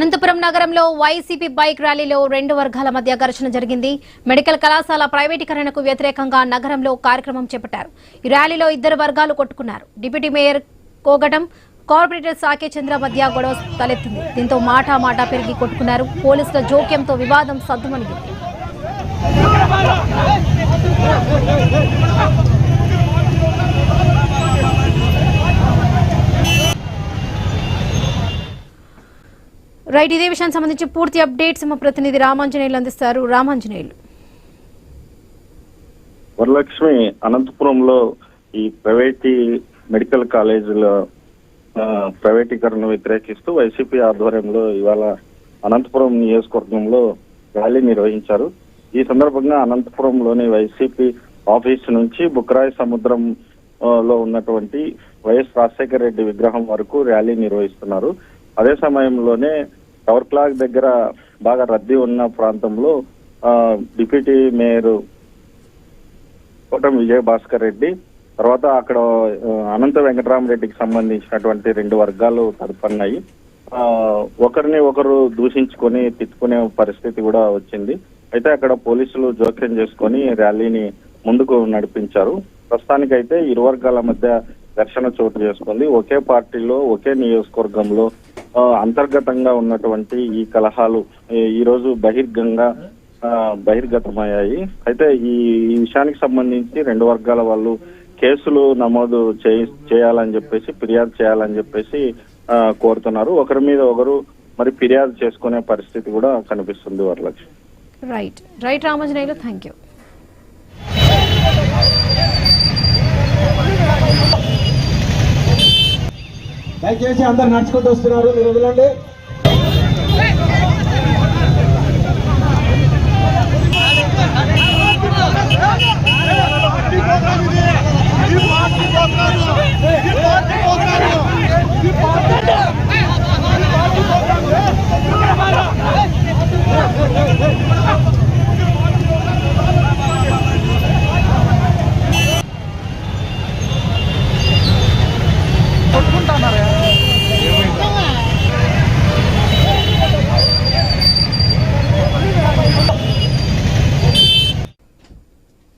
అనంతపురం నగరంలో YCP bike ర్యాలీలో రెండు వర్గాల మధ్య ఘర్షణ జరిగింది. మెడికల్ కళాశాల ప్రైవేటీకరణకు వ్యతిరేకంగా నగరంలో కార్యక్రమం చేపట్టారు. ఈ ర్యాలీలో ఇద్దరు వర్గాలు కొట్టుకున్నారు. డిప్యూటీ మేయర్ కోగటం, కార్పొరేటర్ సాకే చంద్ర మధ్య గొడవ తలెత్తింది. దీంతో మాట పెరిగి కొట్టుకున్నారు. పోలీసుల జోక్యంతో వివాదం సద్దుమణిగింది. రైట్, ఇదే విషయానికి సంబంధించి పూర్తి అప్డేట్స్ మా ప్రతినిధి రామాంజనేయులు అందిస్తారు. రామాంజనేయులు. వరలక్ష్మి, అనంతపురంలో ఈ ప్రైవేట్ మెడికల్ కాలేజీల ప్రైవేటీకరణను వ్యతిరేకిస్తూ వైసీపీ ఆధ్వర్యంలో ఇవాళ అనంతపురం నియోజకవర్గంలో ర్యాలీ నిర్వహించారు. ఈ సందర్భంగా అనంతపురంలోని వైసీపీ ఆఫీసు నుంచి బుక్రాయ సముద్రం లో ఉన్నటువంటి వైఎస్ రాజశేఖర రెడ్డి విగ్రహం వరకు ర్యాలీ నిర్వహిస్తున్నారు. అదే సమయంలోనే టవర్ క్లాక్ దగ్గర బాగా రద్దీ ఉన్న ప్రాంతంలో డిప్యూటీ మేయర్ కోటం విజయభాస్కర్ రెడ్డి, తర్వాత అక్కడ అనంత వెంకటరామరెడ్డికి సంబంధించినటువంటి రెండు వర్గాలు తలపన్నాయి. ఒకరిని ఒకరు దూషించుకొని తిట్టుకునే పరిస్థితి కూడా వచ్చింది. అయితే అక్కడ పోలీసులు జోక్యం చేసుకొని ర్యాలీని ముందుకు నడిపించారు. ప్రస్తుతానికైతే ఇరు వర్గాల మధ్య ఘర్షణ చోటు చేసుకుంది. ఒకే పార్టీలో ఒకే నియోజకవర్గంలో అంతర్గతంగా ఉన్నటువంటి ఈ కలహాలు ఈ రోజు బహిర్గతమయ్యాయి. అయితే ఈ విషయానికి సంబంధించి రెండు వర్గాల వాళ్ళు కేసులు నమోదు చేయాలని చెప్పేసి, ఫిర్యాదు చేయాలని చెప్పేసి కోరుతున్నారు. ఒకరి మీద ఒకరు మరి ఫిర్యాదు చేసుకునే పరిస్థితి కూడా కనిపిస్తుంది. Varalakshmi. Right Ramanjaneyulu, thank you. దయచేసి అందరు నడుచుకుంటూ వస్తున్నారు, మీరు వదలండి.